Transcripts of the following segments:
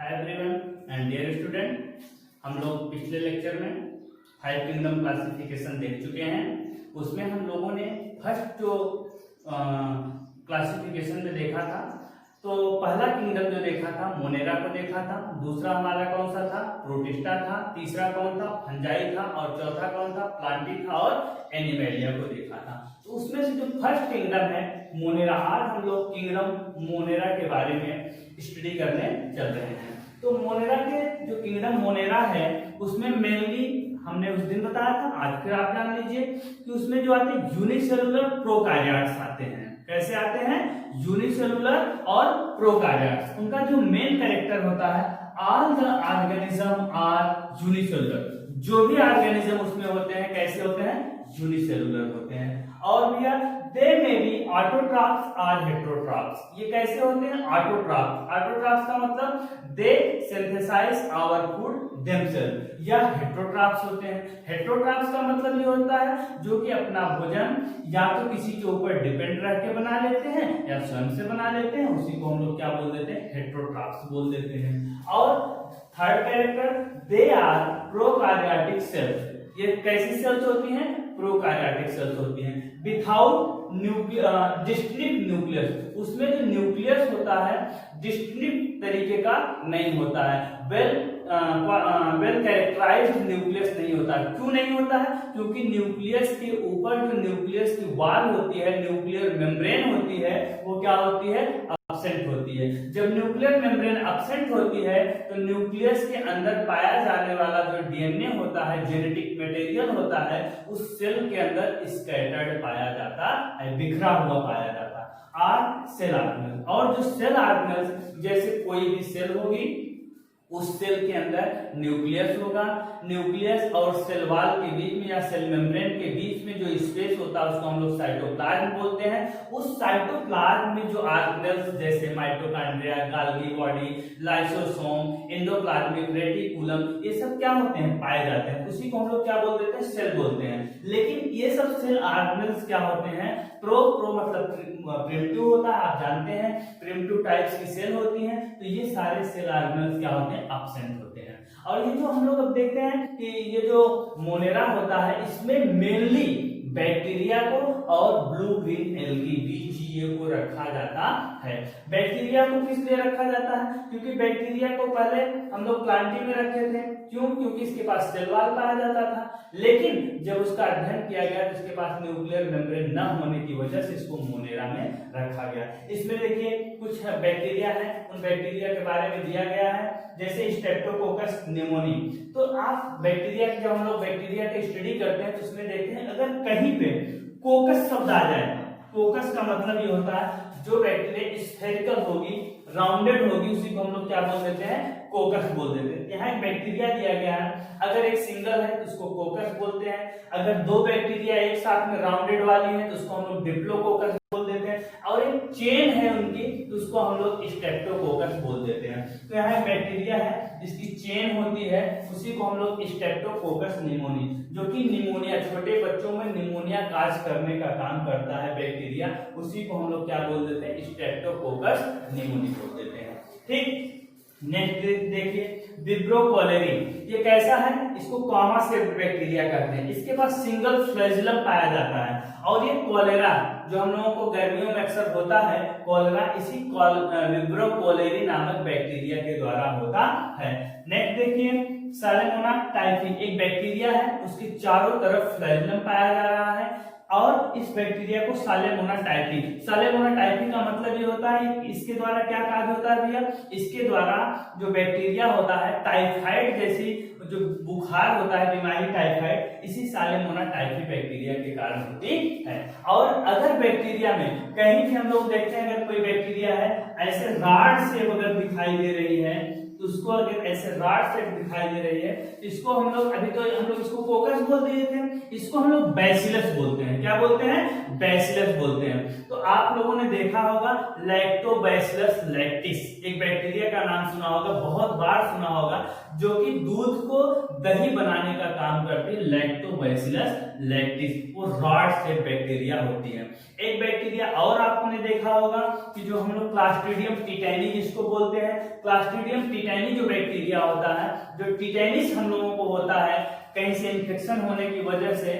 Hi everyone and dear student, हम लोग पिछले लेक्चर में 5 किंगडम क्लासिफिकेशन देख चुके हैं। उसमें हम लोगों ने फर्स्ट जो क्लासिफिकेशन में देखा था, तो पहला किंगडम जो देखा था मोनेरा को देखा था, दूसरा हमारा कौन सा था, प्रोटिस्टा था, तीसरा कौन था, फंजाई था, और चौथा कौन था, प्लांटी था और एनिमेलिया को देखा था। तो उसमें से जो फर्स्ट किंगडम है मोनेरा, आज हम लोग किंगडम मोनेरा के बारे में स्टडी करने चल रहे हैं। तो मोनेरा के जो किंगडम मोनेरा है उसमें मेनली हमने उस दिन बताया था, आज फिर आप जान लीजिए कि उसमें जो आते हैं यूनिसेलुलर प्रोकार्योट्स आते हैं। कैसे आते हैं? यूनिसेलुलर और प्रोकार्योट्स। उनका जो मेन कैरेक्टर होता है, all the organism are unicellular. जो भी ऑर्गेनिज्म उसमें होते हैं कैसे होते हैं? यूनिसेलुलर होते हैं। और भैया दे मे बी ऑटोट्रॉफ्स और हेटेरोट्रॉफ्स। ये कैसे होते हैं? ऑटोट्रॉफ्स। ऑटोट्रॉफ्स का मतलब दे सिंथेसाइज आवर फूड देमसेल्फ, या हेटेरोट्रॉफ्स होते हैं। हेटेरोट्रॉफ्स का मतलब ये होता है जो कि अपना भोजन या तो किसी के ऊपर डिपेंड रह के बना लेते हैं या स्वयं से बना लेते हैं, उसी को हम लोग क्या बोल देते हैं? हेटेरोट्रॉफ्स बोल देते हैं। और third character, they are prokaryotic cells. ये कैसी सेल्स होती हैं? प्रोकार्योटिक सेल्स होती हैं विदाउट डिस्टिंक्ट न्यूक्लियस। उसमें जो न्यूक्लियस होता है डिस्टिंक्ट तरीके का नहीं होता है, वेल कैरेक्टराइज्ड न्यूक्लियस नहीं होता है। क्यों नहीं होता है? क्योंकि न्यूक्लियस के ऊपर जो न्यूक्लियस की वॉल होती है, न्यूक्लियर मेम्ब्रेन होती है, वो क्या होती है? एब्सेंट होती है। जब न्यूक्लियर मेम्ब्रेन एब्सेंट होती है तो न्यूक्लियस के अंदर पाया जाने वाला जो डीएनए होता है, जेनेटिक मटेरियल होता है, उस सेल के अंदर स्कैटर्ड पाया जाता है, बिखरा हुआ पाया जाता है। Are cell organelles. और जो सेल ऑर्गेनेल्स, जैसे कोई भी सेल होगी, उस सेल के अंदर न्यूक्लियस होगा। न्यूक्लियस और सेल वॉल के बीच में या सेल मेम्ब्रेन के बीच में जो स्पेस होता है उसको हम लोग साइटोप्लाज्म बोलते हैं। उस साइटोप्लाज्म में जो ऑर्गेनेल्स जैसे mitochondria, Golgi body, lysosome, endoplasmic reticulum, ये सब क्या होते हैं? पाए जाते हैं। उसी को हम लोग क्या बोल देते हैं? सेल बोलते हैं। लेकिन ये सब सेल ऑर्गेनेल्स क्या होते हैं? प्रो मतलब प्रिमिटिव होता है, आप जानते हैं प्रिमिटिव टाइप्स की सेल होती हैं। तो ये सारे सेल ऑर्गेनेल्स क्या होते हैं? एब्सेंट होते हैं। और ये जो हम लोग अब देखते हैं कि ये जो मोनेरा होता है इसमें मेनली बैक्टीरिया को और ब्लू ग्रीन एल्गी BGA को रखा जाता है। बैक्टीरिया को किस लिए रखा जाता है? क्योंकि बैक्टीरिया को पहले हम लोग प्लांटी में रखे थे। क्यों? क्योंकि इसके पास सेल वॉल पाया जाता था। लेकिन जब उसका अध्ययन किया गया तो इसके पास न्यूक्लियर मेम्ब्रेन न होने की वजह से इसको मोनेरा में रखा गया। इसमें देखिए कुछ बैक्टीरिया है, उन बैक्टीरिया के बारे में दिया गया है, जैसे स्ट्रेप्टोकोकस निमोनी। तो आप बैक्टीरिया जब हम लोग बैक्टीरिया की स्टडी करते हैं तो उसमें देखते हैं अगर कहीं पे कोकस शब्द आ जाए, कोकस का मतलब ये होता है जो बैक्टीरिया स्फेरिकल होगी, राउंडेड होगी, उसी को हम लोग क्या बोल देते हैं? कोकस बोल देते हैं। यहाँ एक बैक्टीरिया दिया गया है, अगर एक सिंगल है तो उसको कोकस बोलते हैं। अगर दो बैक्टीरिया एक साथ में राउंडेड वाली है तो उसको हम लोग डिप्लोकोकस बोल देते हैं। और एक चेन है उनकी तो उसको हम लोग स्ट्रेप्टोकोकस बोल देते हैं। तो यहाँ एक बैक्टीरिया है जिसकी चेन होती है, उसी को हम लोग स्ट्रेप्टोकोकस निमोनी, जो कि निमोनिया, छोटे बच्चों में निमोनिया काज करने का काम करता है बैक्टीरिया, उसी को हम लोग क्या बोल देते हैं? स्ट्रेप्टोकोकस निमोनी बोल देते हैं। ठीक, नेक्स्ट देखिए विब्रो कोलेरी। ये कैसा है? इसको कॉमा सेप्ड बैक्टीरिया कहते हैं। इसके पास सिंगल फ्लैजिलम पाया जाता है। और ये कोलेरा जो हम लोगों को गर्मियों में अक्सर होता है, कोलेरा इसी विब्रो कोलेरी नामक बैक्टीरिया के द्वारा होता है। नेक्स्ट देखिए सैलेमोना टाइफी। एक बैक्टीरिया है, उसके चारों तरफ फ्लैजिलम पाया जा रहा है और इस बैक्टीरिया को सैलेमोना टाइफी। सैलेमोना टाइफी का मतलब ये होता है इसके द्वारा क्या कार्य होता है भैया? इसके द्वारा जो बैक्टीरिया होता है टाइफाइड जैसी जो बुखार होता है, बीमारी टाइफाइड, इसी सैलेमोना टाइफी बैक्टीरिया के कारण होती है। और अगर बैक्टीरिया में कहीं भी हम लोग देखते हैं अगर कोई बैक्टीरिया है ऐसे राड से अगर दिखाई दे रही है तो उसको अगर ऐसे राड से दिखाई दे रही है तो इसको हम लोग अभी तो हम लोग इसको कोकस बोल दिए थे, इसको हम लोग बैसिलस बोलते हैं। क्या बोलते हैं? बैसिलस बोलते हैं। तो आप लोगों ने देखा होगा लैक्टोबैसिलस लैक्टिस, एक बैक्टीरिया का नाम सुना होगा, बहुत बार सुना होगा, जो कि दूध को दही बनाने का काम करती है। लैक्टोबैसिलस लैक्टिस वो रॉड से बैक्टीरिया होती है। एक बैक्टीरिया और आपने देखा होगा कि जो हम लोग क्लास्ट्रीडियम टिटैनी जिसको बोलते हैं, क्लास्ट्रीडियम टिटैनी टिटैनी जो बैक्टीरिया होता है, जो टिटैनिस हम लोगों को होता है कहीं से इन्फेक्शन होने की वजह से,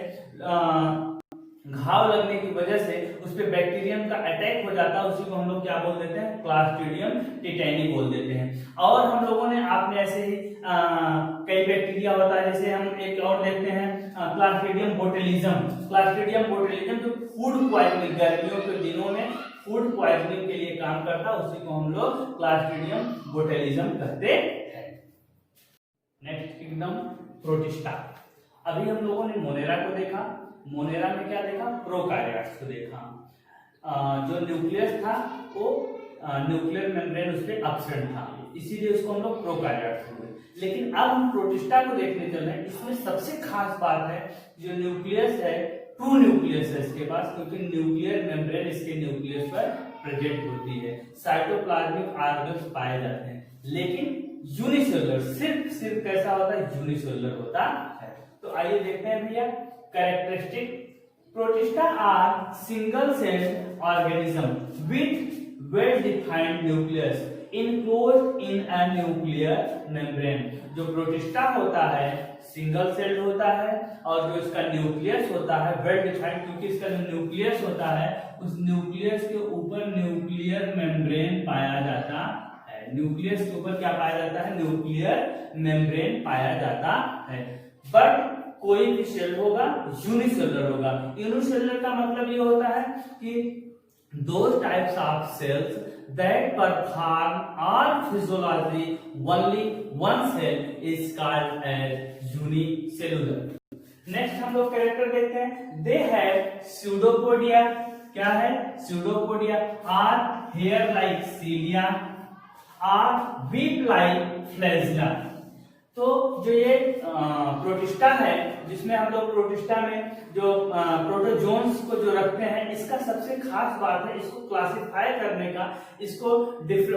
घाव लगने की वजह से उस पे बैक्टीरियम का अटैक हो जाता है, उसी को हम लोग क्या बोल देते हैं, क्लास्ट्रीडियम टिटैनी बोल देते हैं। और हम लोगों ने आपने ऐसे ही कई बैक्टीरिया होता है, जैसे हम एक और देखते हैं क्लास्ट्रीडियम बोटेलिज्म। क्लास्ट्रीडियम बोटेलिज्म जो फूड पॉइजनिंग, गर्मियों के दिनों में फूड पॉइजनिंग के लिए काम करता है, उसी को हम लोग क्लास्ट्रीडियम बोटेलिज्म कहते हैं। Next kingdom protista. अभी हम लोगों ने मोनेरा को देखा, मोनेरा में क्या देखा, प्रोकार्योट्स को देखा। जो न्यूक्लियस था वो न्यूक्लियर मेम्ब्रेन उस पे एब्सेंट था, इसीलिए उसको हम लोग प्रोकार्योट्स बोलते हैं। लेकिन अब हम प्रोटिस्टा को देखने चल रहे हैं। इसमें सबसे खास बात है जो न्यूक्लियस है, टू न्यूक्लियस है इसके पास, क्योंकि न्यूक्लियर मेम्ब्रेन इसके न्यूक्लियस पर प्रेजेंट होती है। साइटोप्लाज्मिक ऑर्गन्स पाए जाते हैं, लेकिन यूनिसेलुलर, सिर्फ कैसा होता है, यूनिसेलुलर होता है। तो आइए देखते हैं भैया characteristic. Protista are single cell organism with well defined nucleus enclosed in a nuclear membrane. जो प्रोटिस्टा होता है सिंगल सेल्ड होता है, और जो इसका न्यूक्लियस होता है वेल डिफाइंड, क्योंकि इसका जो न्यूक्लियस होता है उस न्यूक्लियस के ऊपर न्यूक्लियर मेम्ब्रेन पाया जाता है। न्यूक्लियस के ऊपर क्या पाया जाता है, न्यूक्लियर मेम्ब्रेन पाया जाता है। बट कोई भी सेल होगा यूनिसेलुलर होगा। यूनिसेलुलर का मतलब ये होता है कि those types of cells that perform all physiology only one cell is called as unicellular. Next हम लोग कैरेक्टर देखते हैं। They have pseudopodia. क्या है, pseudopodia are hair like cilia are whip like flagella. तो जो ये प्रोटिस्टा है, जिसमें हम लोग प्रोटिस्टा में जो प्रोटोजोन्स को जो रखते हैं, इसका सबसे खास बात है इसको क्लासिफाई करने का, इसको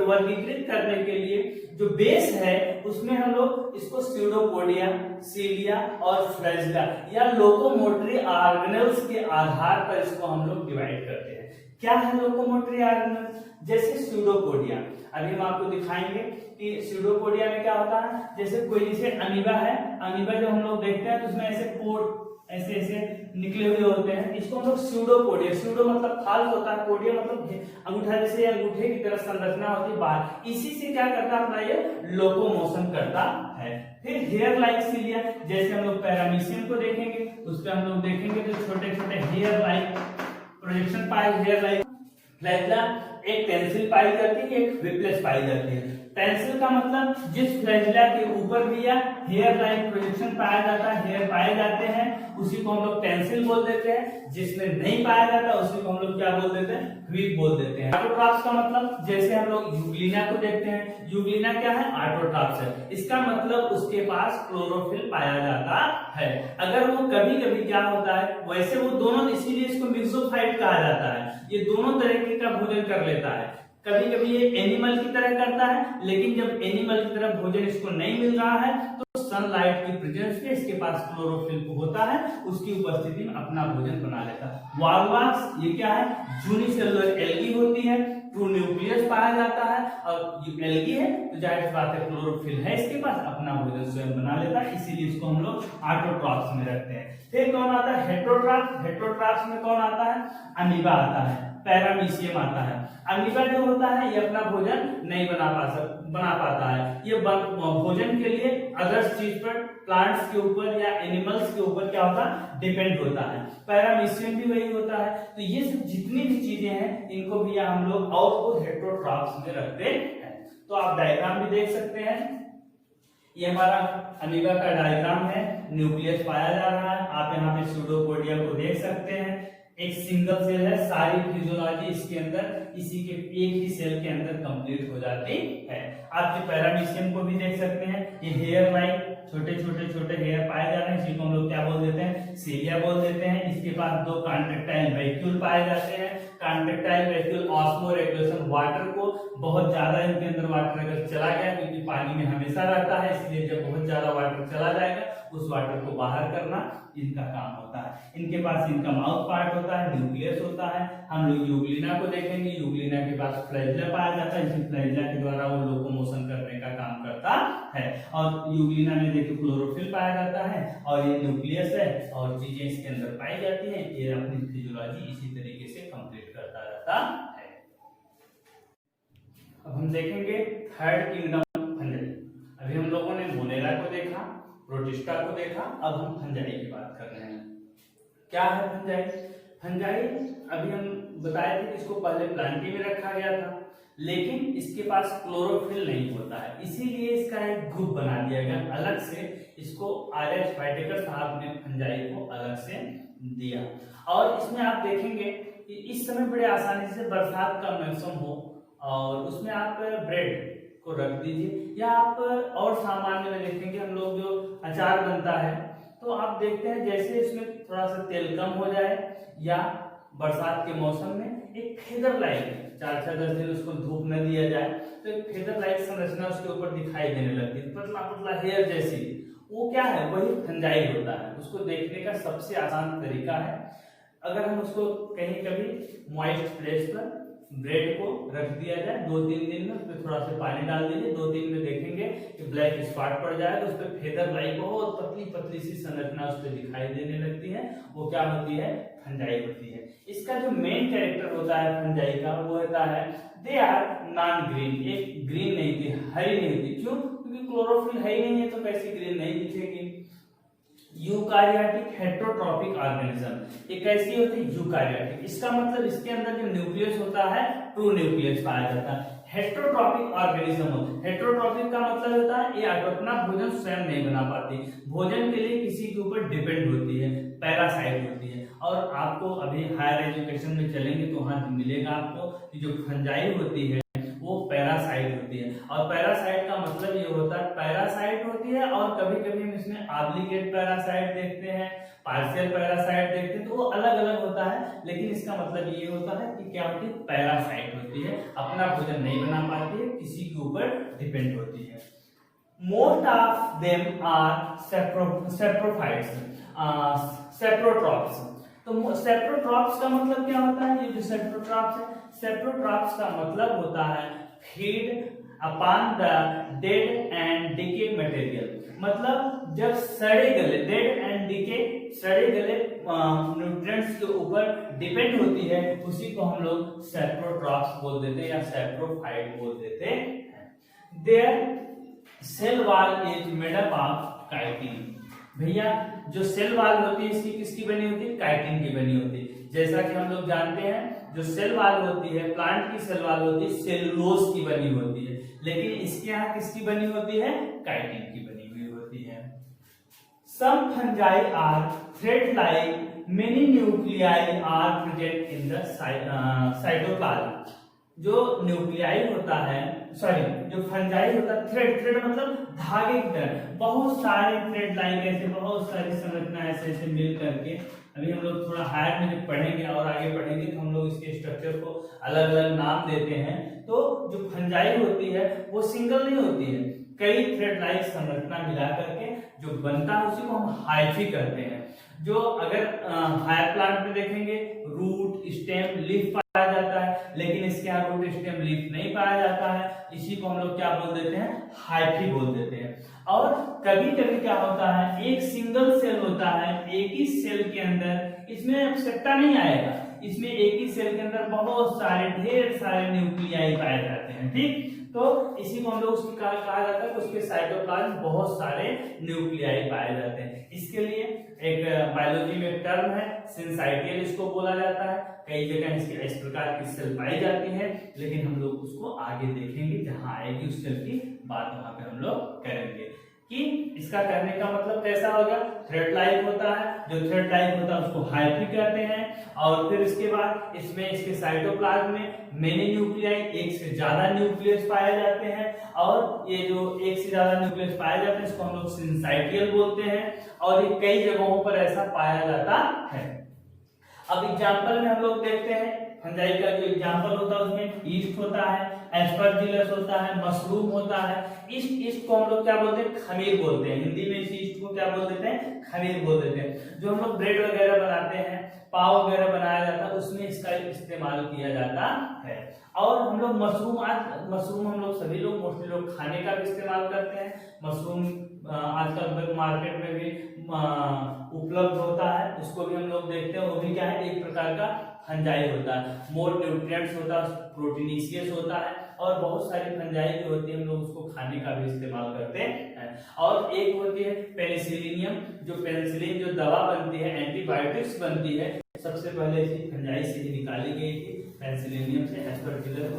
वर्गीकृत करने के लिए जो बेस है उसमें हम लोग इसको स्यूडोपोडिया, सीलिया और फ्लैजिला या लोकोमोटरी ऑर्गेनल्स के आधार पर इसको हम लोग डिवाइड करते हैं। क्या है लोकोमोटरी ऑर्गेनल्स, जैसे स्यूडोपोडिया, अभी हम आपको दिखाएंगे कि स्यूडोपोडिया में क्या होता है। जैसे कोई जैसे अमीबा है, अमीबा जब हम लोग देखते हैं तो उसमें ऐसे पोर ऐसे ऐसे निकले हुए होते हैं, इसको हम लोग स्यूडोपोडिया, स्यूडो मतलब फाल्स होता है, पोडिया मतलब अंगूठा, जैसे अंगूठे की तरह संरचना होती है बाहर, इसी से क्या करता है अपना ये लोकोमोशन करता है। फिर हेयर लाइक सीलिया, जैसे हम लोग पैरामीशियम को देखेंगे उस पर हम लोग देखेंगे तो छोटे छोटे हेयर लाइक प्रोजेक्शन पाए, हेयर लाइक। फ्लैजिला एक टेंसिल पाई जाती है, एक विप्लेस पाई जाती है। टेंसिल का मतलब जिस फ्लैजिला के ऊपर भी या हेयर लाइक प्रोजेक्शन पाया जाता है, हेयर पाए जाते हैं, उसी को हम लोग टेंसिल बोल देते हैं। जिसमें नहीं पाया जाता उसी को हम लोग क्या बोल देते हैं, व्हीप बोल देते हैं। ऑटोट्रॉप्स का मतलब जैसे हम लोग यूग्लिना को देखते हैं, यूग्लिना क्या है, ऑटोट्रॉप्स है। इसका मतलब उसके पास क्लोरोफिल पाया जाता है। अगर वो कभी कभी क्या होता है, वैसे वो दोनों, इसीलिए इसको मिक्सोफाइट कहा जाता है, ये दोनों तरीके का भोजन कर लेता है। कभी कभी ये एनिमल की तरह करता है, लेकिन जब एनिमल की तरह भोजन इसको नहीं मिल रहा है तो सनलाइट की प्रेजेंस में इसके पास क्लोरोफिल होता है, उसकी उपस्थिति में अपना भोजन बना लेता है। वाल्वास ये क्या है, यूनिसेलुलर एल्गी होती है, टू न्यूक्लियस पाया जाता है, और ये एल्गी है तो जाहिर सी बात है क्लोरोफिल है इसके पास, अपना भोजन स्वयं बना लेता है, इसीलिए इसको हम लोग ऑटोट्रॉप्स में रखते हैं। फिर कौन आता है, हेटेरोट्रॉप्स। हेटेरोट्रॉप्स में कौन आता है, अमीबा आता है, पैरामीशियम आता है। अमीबा जो होता है ये अपना भोजन नहीं बना पाता है, ये भोजन के लिए अदर्स चीज पर, प्लांट्स के ऊपर या एनिमल्स के ऊपर क्या होता है, डिपेंड होता है। पैरामीशियम भी वही होता है। तो ये सब जितनी भी चीजें हैं इनको भी हम लोग और हेटेरोट्रॉप्स में रखते हैं। तो आप डायग्राम भी देख सकते हैं, ये हमारा अमीबा का डायग्राम है, न्यूक्लियस पाया जा रहा है। आप यहाँ पे स्यूडोपोडिया को देख सकते हैं, एक सिंगल सेल है, सारी फिजियोलॉजी इसके अंदर इसी के एक ही सेल के अंदर कंप्लीट हो जाती है। आप ये पैरामीशियम को भी देख सकते हैं, ये हेयर लाइक छोटे छोटे हेयर पाए जा रहे हैं, इसी को हम लोग क्या बोल देते हैं, सीलिया बोल देते हैं। इसके पास दो कॉन्ट्रेक्टाइल वैक्यूल पाए जाते हैं। कॉन्ट्रेक्टाइल वैक्यूल ऑस्मोरेगुलेशन, वाटर को बहुत ज्यादा इनके अंदर वाटर अगर चला गया, क्योंकि पानी में हमेशा रहता है, इसलिए जब बहुत ज्यादा वाटर चला जाएगा उस वाटर को बाहर करना इनका काम होता है। इनके पास इनका माउथ पार्ट होता है, न्यूक्लियस होता है। हम लोग यूग्लिना को देखेंगे, यूग्लिना के पास फ्लैजिला पाया जाता है, इसी फ्लैजिला के द्वारा वो लोकोमोशन करने का काम करता जाता है। और यूग्लिना में देखिए क्लोरोफिल पाया जाता है और ये न्यूक्लियस है और चीजें इसके अंदर पाई जाती हैं। ये अपनी फिजियोलॉजी इसी तरीके से कंप्लीट करता रहता है। अब हम देखेंगे थर्ड किंगडम फंजाई। अभी हम लोगों ने मोनेरा को देखा, प्रोटिस्टा को देखा, अब हम फंजाई की बात कर रहे हैं। क्या है फंजाई? फंजाई अभी हम बताए थे कि इसको पहले प्लांटी में रखा गया था, लेकिन इसके पास क्लोरोफिल नहीं होता है, इसीलिए इसका एक ग्रुप बना दिया गया अलग से। इसको आर.एच. व्हाइटेकर साहब ने फंजाई को अलग से दिया। और इसमें आप देखेंगे कि इस समय बड़े आसानी से बरसात का मौसम हो और उसमें आप ब्रेड को रख दीजिए, या आप और सामान्य में देखेंगे हम लोग जो अचार बनता है तो आप देखते हैं जैसे इसमें थोड़ा सा तेल कम हो जाए या बरसात के मौसम में एक फेदर लाइक 4-10 दिन उसको धूप न दिया जाए तो एक फेदर लाइक संरचना उसके ऊपर दिखाई देने लगती है, पतला पतला हेयर जैसी। वो क्या है? वही फंजाई होता है। उसको देखने का सबसे आसान तरीका है, अगर हम उसको कहीं कभी मॉइस्ट प्लेस पर ब्रेड को रख दिया जाए 2-3 दिन में, उसमें थोड़ा सा पानी डाल दीजिए, 2-3 में देखेंगे कि ब्लैक स्पॉट पड़ जाए तो उस पर फेदर लाइक बहुत पतली पतली सी संरचना उस पर दिखाई देने लगती है। वो क्या होती है? फंजाई होती है। इसका जो मेन कैरेक्टर होता है फंजाई का वो होता है दे आर नॉन ग्रीन। एक ग्रीन नहीं थी, हरी नहीं थी। क्यों? क्योंकि क्लोरोफिल है ही नहीं है तो कैसी ग्रीन नहीं दिखेगी। Eukaryotic heterotrophic organism. ये कैसी होती है? यूकारियोटिक। इसका मतलब इसके अंदर जो न्यूक्लियस होता है ट्रू न्यूक्लियस पाया जाता है। हेटेरोट्रॉपिक ऑर्गेनिज्म, हेटेरोट्रॉपिक का मतलब होता है ये अपना भोजन स्वयं नहीं बना पाती, भोजन के लिए किसी के ऊपर डिपेंड होती है, पैरासाइट होती है। और आपको अभी हायर एजुकेशन में चलेंगे तो वहां मिलेगा आपको कि जो फंजाई होती है वो पैरासाइट होती है। और पैरासाइट का मतलब ये होता है पैरासाइट होती है और कभी कभी हम इसमें ऑब्लिगेट पैरासाइट देखते हैं, पार्शियल पैरासाइट देखते हैं, तो वो अलग अलग होता है। लेकिन इसका मतलब ये होता है कि क्या होती है? पैरासाइट होती है, अपना भोजन नहीं बना पाती है, किसी के ऊपर डिपेंड होती है। Most of them are saprophytes, saprotrophs. तो सेप्रोट्रॉप्स का मतलब क्या होता है? ये जो सेप्रोट्रॉप्स है, सेप्रोट्रॉप्स का मतलब होता है feed upon the dead and decay material. मतलब जब सड़े गले, डेड एंड डिके, सड़े गले न्यूट्रिएंट्स के ऊपर डिपेंड होती है, उसी को हम लोग सेप्रोट्रॉप्स बोल देते हैं या सेप्रोफाइट बोल देते हैं। There cell wall is made up of chitin. भैया जो सेल वॉल होती है इसकी किसकी बनी होती है? काइटिन की बनी होती है। जैसा कि हम लोग जानते हैं जो सेल वॉल होती है, प्लांट की सेल वॉल होती है सेलुलोज की बनी होती है, लेकिन इसके यहाँ किसकी बनी होती है? काइटिन की बनी हुई होती है। Some fungi are thread like, many nuclei are present in the cytoplasm. जो न्यूक्लियाई होता है, सॉरी जो फंजाई होता है, थ्रेड, थ्रेड मतलब धागे की तरह, बहुत सारे थ्रेड लाइक ऐसे बहुत सारी संरचना ऐसे ऐसे मिल करके, अभी हम लोग थोड़ा हायर में जब पढ़ेंगे और आगे पढ़ेंगे तो हम लोग इसके स्ट्रक्चर को अलग अलग नाम देते हैं। तो जो फंजाई होती है वो सिंगल नहीं होती है, कई थ्रेड लाइक संरचना मिला करके जो बनता है उसी को हम हाइफी कहते हैं। जो अगर हायर प्लांट में देखेंगे रूट, स्टेम, लीफ पाया जाता है, लेकिन इसके यहाँ रूट, स्टेम, लीफ नहीं पाया जाता है, इसी को हम लोग क्या बोल देते हैं? हाइफी बोल देते हैं। और कभी कभी क्या होता है, एक सिंगल सेल होता है, एक ही सेल के अंदर, इसमें सट्टा नहीं आएगा, इसमें एक ही सेल के अंदर बहुत सारे ढेर सारे न्यूक्लियाई पाए जाते हैं। ठीक, तो इसी को हम लोग उसकी कहा जाता है कि उसके साइटोप्लाज्म बहुत सारे न्यूक्लियाई पाए जाते हैं। इसके लिए एक बायोलॉजी में टर्म है सिंसाइटियल, इसको बोला जाता है। कई जगह इसके इस प्रकार की सेल पाई जाती है, लेकिन हम लोग उसको आगे देखेंगे, जहां आएगी उस सेल की बात वहां पे हम लोग करेंगे कि इसका करने का मतलब कैसा होगा। थ्रेड लाइक होता है, जो थ्रेड लाइक होता है उसको हाइफी कहते हैं। और फिर इसके बाद इसमें इसके साइटोप्लाज्म में मेनी न्यूक्लियाई, एक से ज्यादा न्यूक्लियस पाए जाते हैं, और ये जो एक से ज्यादा न्यूक्लियस पाए जाते हैं इसको हम लोग सिंसाइटियल बोलते हैं, और ये कई जगहों पर ऐसा पाया जाता है। अब एग्जाम्पल में हम लोग देखते हैं फंजाई का जो एग्जाम्पल होता है उसमें ईस्ट होता है, एस्परजिलस होता है, मशरूम होता है। ईस्ट को हम लोग क्या बोलते हैं? खमीर बोलते हैं। हिंदी में इस ईस्ट को क्या बोल देते हैं? खमीर बोल देते हैं। जो हम लोग ब्रेड वगैरह बनाते हैं, पाव वगैरह बनाया जाता है, उसमें इसका इस्तेमाल किया जाता है। और हम लोग मशरूम हम लोग सभी लोग मोस्टली लोग खाने का भी इस्तेमाल करते हैं। मशरूम आजकल मार्केट में भी उपलब्ध होता है, उसको भी हम लोग देखते हैं। वो भी क्या है, एक प्रकार का फंजाई होता है, मोर न्यूट्रिएंट्स होता है, प्रोटीनेशियस होता है और बहुत सारी फंजाई जो होती है हम लोग उसको खाने का भी इस्तेमाल करते हैं। और एक होती है पेनिसिलिनियम, जो पेनिसिलिन जो दवा बनती है, एंटीबायोटिक्स बनती है, सबसे पहले इसी फंजाई से ही निकाली गई थी, पेनिसिलिनियम से। एस्परजिलस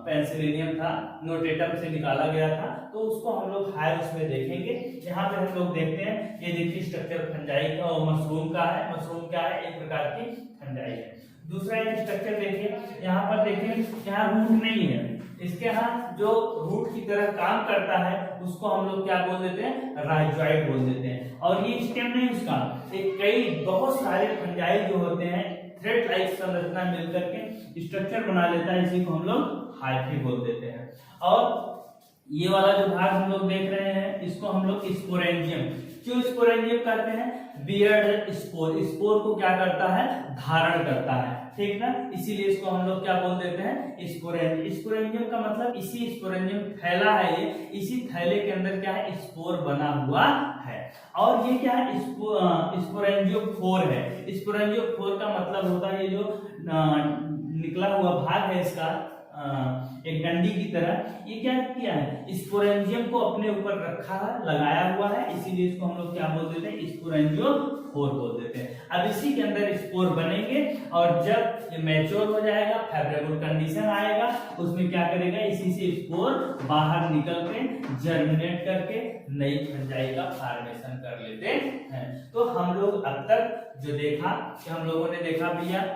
पेनिसिलिनियम था, नोटेटम से निकाला गया था। तो उसको हम लोग हायर उसमें देखेंगे। यहाँ पे हम लोग देखते हैं, ये देखिए स्ट्रक्चर फंजाई का और मशरूम का है। मशरूम क्या है, एक प्रकार की फंजाई है। दूसरा एक स्ट्रक्चर देखिए, यहाँ पर देखिए, यहाँ रूट नहीं है, इसके यहाँ जो रूट की तरह काम करता है उसको हम लोग क्या बोल देते हैं, राइजोइड बोल देते हैं। और ये स्टेम नहीं उसका, एक कई बहुत सारे फंजाई जो होते हैं थ्रेड लाइक संरचना मिलकर के स्ट्रक्चर बना लेता है, इसी को हम लोग हाइफी बोल देते हैं। और ये वाला जो भाग हम लोग देख रहे हैं इसको हम लोग स्पोरेंजियम, क्यों स्पोरेंजियम कहते हैं, बियर्ड स्पोर, स्पोर को क्या करता है, धारण करता है, ठीक ना, इसीलिए इसको हम लोग क्या बोल देते हैं, स्पोरेंजियम। स्पोरेंजियम का मतलब इसी स्पोरेंजियम थैला है, ये इसी थैले के अंदर क्या है, स्पोर बना हुआ है। और ये क्या है, स्पोरेंजियोफोर है। स्पोरेंजियोफोर का मतलब होता है ये जो निकला हुआ भाग है इसका, एक डंडी की तरह, ये क्या किया है, स्पोरेंजियम को अपने ऊपर रखा है, लगाया हुआ है, इसीलिए इसको हम लोग क्या बोल देते हैं, स्पोरेंजियोफोर बोल देते हैं। अब इसी के अंदर स्पोर बनेंगे और जब ये मैच्योर हो जाएगा, फेवरेबल कंडीशन आएगा, उसमें क्या करेगा, इसी से स्पोर बाहर निकल के जर्मिनेट करके नई फंजाई का फॉर्मेशन कर लेते हैं। तो हम लोग अब तक जो देखा, कि हम लोगों ने देखा भैया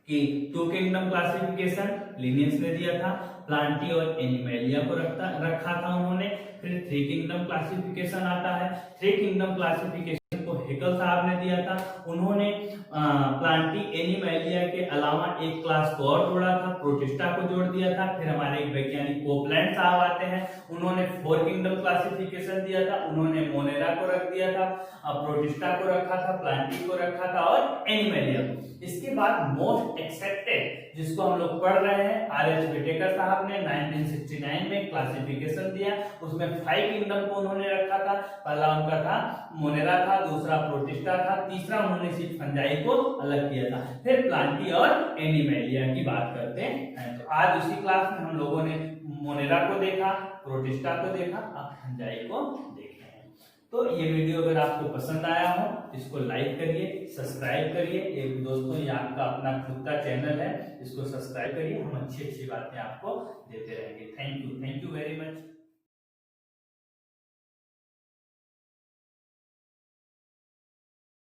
कि 2 किंगडम क्लासिफिकेशन लिनियस ने दिया था, प्लांटी और एनिमेलिया को रखा था उन्होंने। फिर 3 किंगडम क्लासिफिकेशन आता है। 3 किंगडम क्लासिफिकेशन को हेकल साहब ने दिया था। उन्होंने प्लांटी एनिमेलिया के अलावा एक क्लास को और जोड़ा था, प्रोटिस्टा को जोड़ दिया था। फिर हमारे एक वैज्ञानिक कोपलैंड साहब आते हैं, उन्होंने 4 किंगडम क्लासिफिकेशन दिया था। उन्होंने मोनेरा को रख दिया था, प्रोटिस्टा को रखा था, प्लांटी को रखा था और एनिमेलिया को। इसके बाद मोस्ट एक्सेप्टेड जिसको हम लोग पढ़ रहे हैं, आर.एच. व्हिटेकर साहब ने 1969 में क्लासिफिकेशन दिया, उसमें 5 किंगडम को उन्होंने रखा था। पहला उनका था मोनेरा था, दूसरा प्रोटिस्टा था, तीसरा उन्होंने सिर्फ फंजाई को अलग किया था। फिर प्लांटी और एनिमेलिया की बात करते हैं। तो आज इसी क्लास में हम लोगों ने मोनेरा को देखा, प्रोटिस्टा को देखा, अब फंजाई को देखा। तो ये वीडियो अगर आपको पसंद आया हो, इसको लाइक करिए, सब्सक्राइब करिए। एक दोस्तों, ये आपका अपना खुद का चैनल है, इसको सब्सक्राइब करिए, हम अच्छी अच्छी बातें आपको देते रहेंगे। Thank you very much.